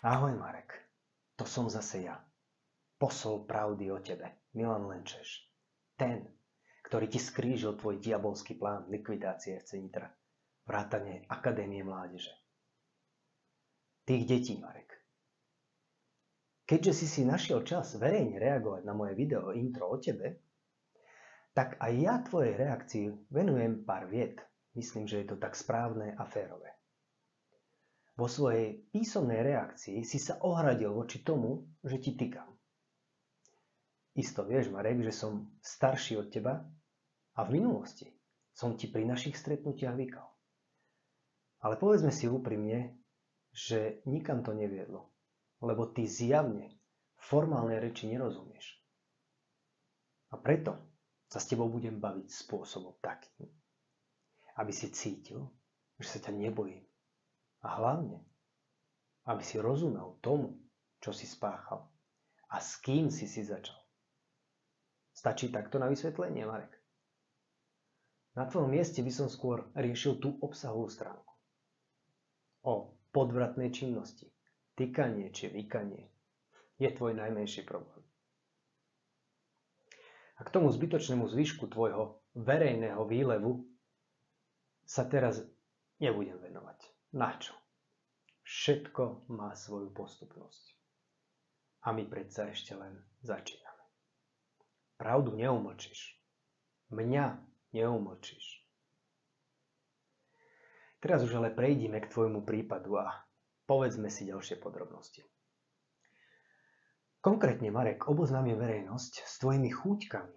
Ahoj Marek, to som zase ja, posol pravdy o tebe, Milan Lenčeš. Ten, ktorý ti skrížil tvoj diabolský plán likvidácie FC Nitra, vrátane Akadémie mládeže. Tých detí, Marek. Keďže si našiel čas verejne reagovať na moje video intro o tebe, tak aj ja tvojej reakcii venujem pár viet. Myslím, že je to tak správne a férové. Vo svojej písomnej reakcii si sa ohradil voči tomu, že ti tykam. Isto vieš, Marek, že som starší od teba a v minulosti som ti pri našich stretnutiach vykal. Ale povedzme si úprimne, že nikam to neviedlo, lebo ty zjavne formálnej reči nerozumieš. A preto sa s tebou budem baviť spôsobom takým, aby si cítil, že sa ťa nebojím. A hlavne, aby si rozumel tomu, čo si spáchal a s kým si začal. Stačí takto na vysvetlenie, Marek? Na tvojom mieste by som skôr riešil tú obsahovú stránku. O podvratnej činnosti, tykanie či vykanie je tvoj najmenší problém. A k tomu zbytočnému zvyšku tvojho verejného výlevu sa teraz nebudem venovať. Na čo? Všetko má svoju postupnosť. A my predsa ešte len začíname. Pravdu neumlčíš. Mňa neumlčíš. Teraz už ale prejdime k tvojmu prípadu a povedzme si ďalšie podrobnosti. Konkrétne, Marek, oboznámim verejnosť s tvojimi chúťkami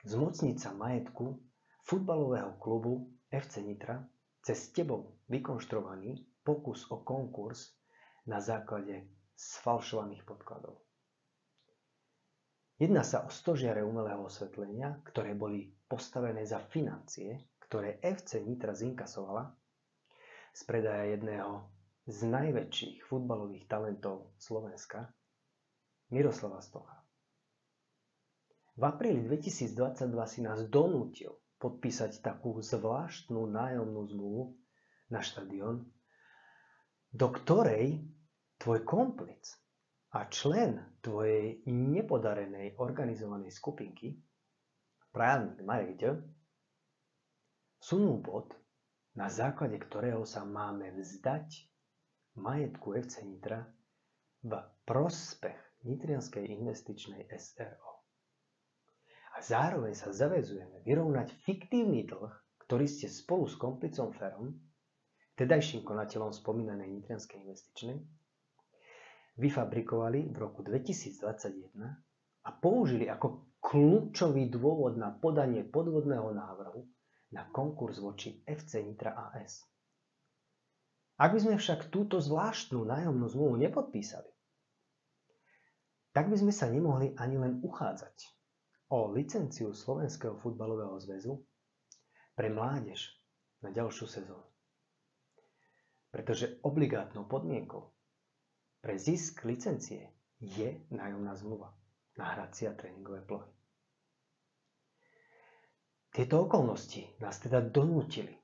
zmocniť sa majetku futbalového klubu FC Nitra cez tebou vykonštruovaný pokus o konkurs na základe sfalšovaných podkladov. Jedná sa o stožiare umelého osvetlenia, ktoré boli postavené za financie, ktoré FC Nitra zinkasovala z predaja jedného z najväčších futbalových talentov Slovenska, Miroslava Stocha. V apríli 2022 si nás donútil podpísať takú zvláštnu nájomnú zmluvu na štadión, do ktorej tvoj komplic a člen tvojej nepodarenej organizovanej skupinky, právnik Marek D., sunul bod, na základe ktorého sa máme vzdať majetku FC Nitra v prospech Nitrianskej investičnej SRO. A zároveň sa zaväzujeme vyrovnať fiktívny dlh, ktorý ste spolu s komplicom Ferom, tedajším konateľom spomínanej Nitrianskej investičnej, vyfabrikovali v roku 2021 a použili ako kľúčový dôvod na podanie podvodného návrhu na konkurs voči FC Nitra AS. Ak by sme však túto zvláštnu nájomnú zmluvu nepodpísali, tak by sme sa nemohli ani len uchádzať o licenciu Slovenského futbalového zväzu pre mládež na ďalšiu sezónu. Pretože obligátnou podmienkou pre zisk licencie je nájomná zmluva na hracie a tréningové plochy. Tieto okolnosti nás teda donútili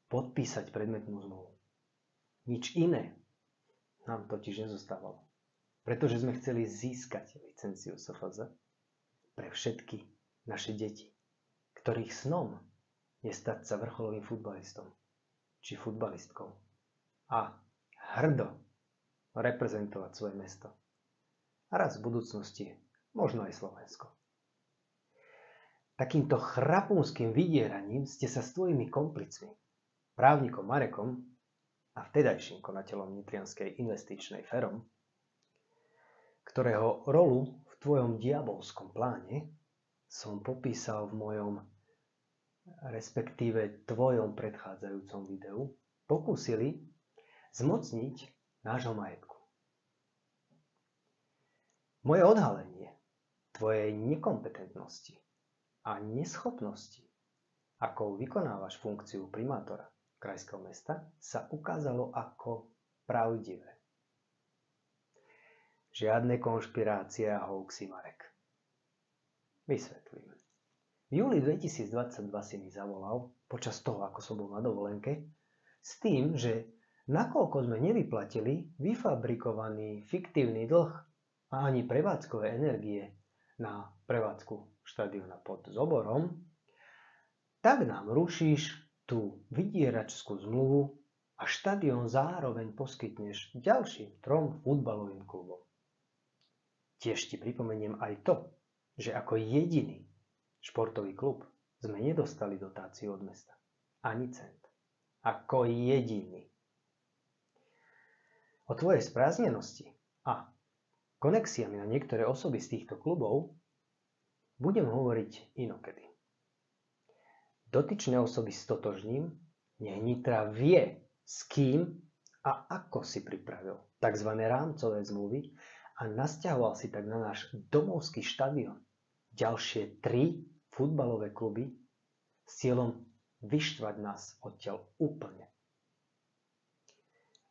podpísať predmetnú zmluvu. Nič iné nám totiž nezostávalo, pretože sme chceli získať licenciu SFZ pre všetky naše deti, ktorých snom je stať sa vrcholovým futbalistom či futbalistkou a hrdo reprezentovať svoje mesto. A raz v budúcnosti možno aj Slovensko. Takýmto chrapúnskym vydieraním ste sa s tvojimi komplicmi, právnikom Marekom a vtedajším konateľom Nitrianskej investičnej Ferom, ktorého rolu v tvojom diabolskom pláne som popísal v mojom, respektíve tvojom predchádzajúcom videu, pokúsili zmocniť nášho majetku. Moje odhalenie tvojej nekompetentnosti a neschopnosti, ako vykonávaš funkciu primátora krajského mesta, sa ukázalo ako pravdivé. Žiadne konšpirácie a hoaxy, Marek. Vysvetlím. V júli 2022 si mi zavolal, počas toho, ako som bol na dovolenke, s tým, že nakoľko sme nevyplatili vyfabrikovaný fiktívny dlh a ani prevádzkové energie na prevádzku štadióna pod Zoborom, tak nám rušíš tú vydieračskú zmluvu a štadión zároveň poskytneš ďalším 3 futbalovým klubom. Tiež ti pripomeniem aj to, že ako jediný športový klub sme nedostali dotáciu od mesta. Ani cent. Ako jediný. O tvojej sprázdnenosti a konexiami na niektoré osoby z týchto klubov budem hovoriť inokedy. Dotyčné osoby stotožním, nech Nitra vie, s kým a ako si pripravil tzv. Rámcové zmluvy a nasťahoval si tak na náš domovský štadión ďalšie 3 futbalové kluby s cieľom vyštvať nás odtiaľ úplne.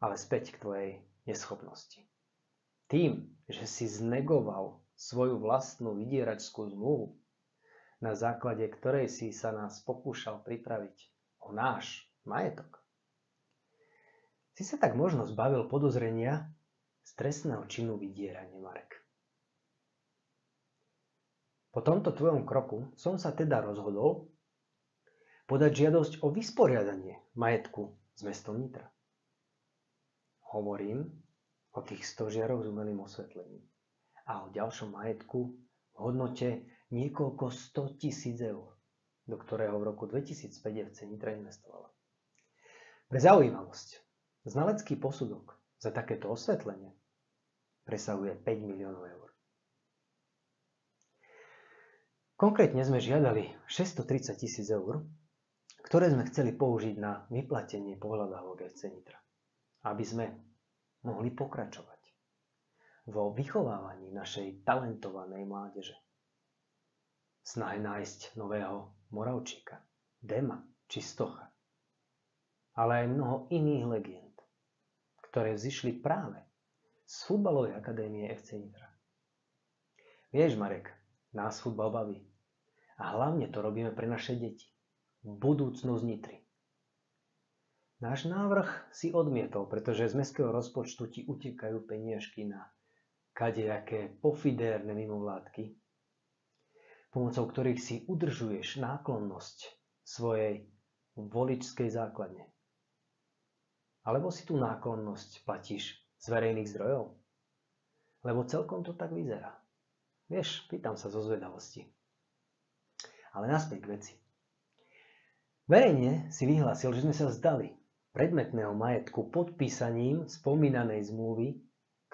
Ale späť k tvojej neschopnosti. Tým, že si znegoval svoju vlastnú vydieračskú zmluvu, na základe ktorej si sa nás pokúšal pripraviť o náš majetok, si sa tak možno zbavil podozrenia z trestného činu vydierania, Marek. Po tomto tvojom kroku som sa teda rozhodol podať žiadosť o vysporiadanie majetku s mestom Nitra. Hovorím o tých stožiaroch s umelým osvetlením a o ďalšom majetku v hodnote niekoľko 100 000 eur, do ktorého v roku 2005 FC Nitra investovala. Pre zaujímavosť, znalecký posudok za takéto osvetlenie presahuje 5 miliónov eur. Konkrétne sme žiadali 630 000 eur, ktoré sme chceli použiť na vyplatenie pohľadávok FC Nitra, aby sme mohli pokračovať vo vychovávaní našej talentovanej mládeže. Snahe nájsť nového Moravčíka, Dema či Stocha, ale aj mnoho iných legend, ktoré vzýšli práve z futbalovej akadémie FC Nitra. Vieš, Marek, nás futbal baví a hlavne to robíme pre naše deti, budúcnosť Nitry. Náš návrh si odmietol, pretože z mestského rozpočtu ti utekajú peniažky na kadejaké pofidérne mimovládky, pomocou ktorých si udržuješ náklonnosť svojej voličskej základne. Alebo si tú náklonnosť platíš z verejných zdrojov? Lebo celkom to tak vyzerá. Vieš, pýtam sa zo zvedavosti. Ale naspäť k veci. Verejne si vyhlásil, že sme sa vzdali predmetného majetku podpísaním spomínanej zmluvy,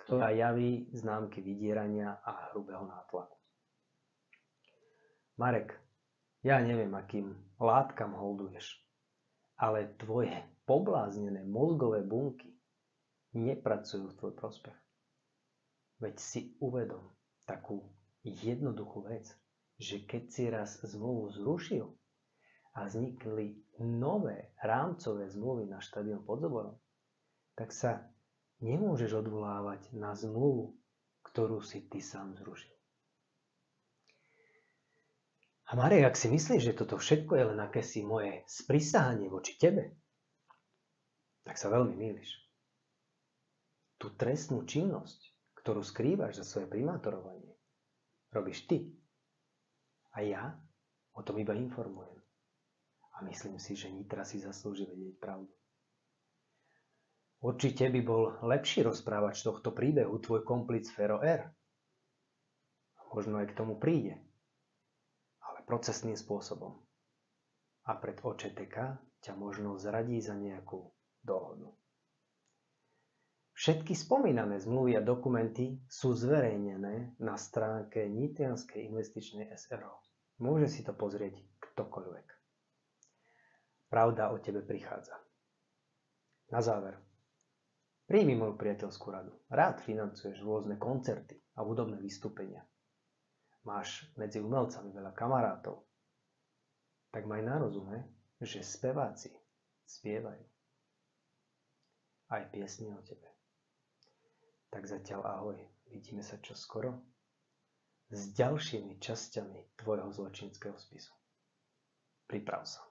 ktorá javí známky vydierania a hrubého nátlaku. Marek, ja neviem, akým látkam holduješ, ale tvoje pobláznené mozgové bunky nepracujú v tvoj prospech. Veď si uvedom takú jednoduchú vec, že keď si raz zmluvu zrušil a vznikli nové rámcové zmluvy na štadión pod Zoborom, tak sa nemôžeš odvolávať na zmluvu, ktorú si ty sám zrušil. A Marek, ak si myslíš, že toto všetko je len akési moje sprisahanie voči tebe, tak sa veľmi mýliš. Tú trestnú činnosť, ktorú skrývaš za svoje primátorovanie, robíš ty. A ja o tom iba informujem. A myslím si, že Nitra si zaslúži vedieť pravdu. Určite by bol lepší rozprávač tohto príbehu tvoj komplic Fero R. A možno aj k tomu príde. Ale procesným spôsobom. A pred OČTK ťa možno zradí za nejakú dohodu. Všetky spomínané zmluvy a dokumenty sú zverejnené na stránke Nitrianskej investičnej SRO. Môže si to pozrieť ktokoľvek. Pravda o tebe prichádza. Na záver. Príjmi moju priateľskú radu. Rád financuješ rôzne koncerty a hudobné vystúpenia. Máš medzi umelcami veľa kamarátov. Tak maj na rozume, že speváci spievajú aj piesne o tebe. Tak zatiaľ ahoj. Vidíme sa čoskoro s ďalšími časťami tvojho zločinského spisu. Priprav sa.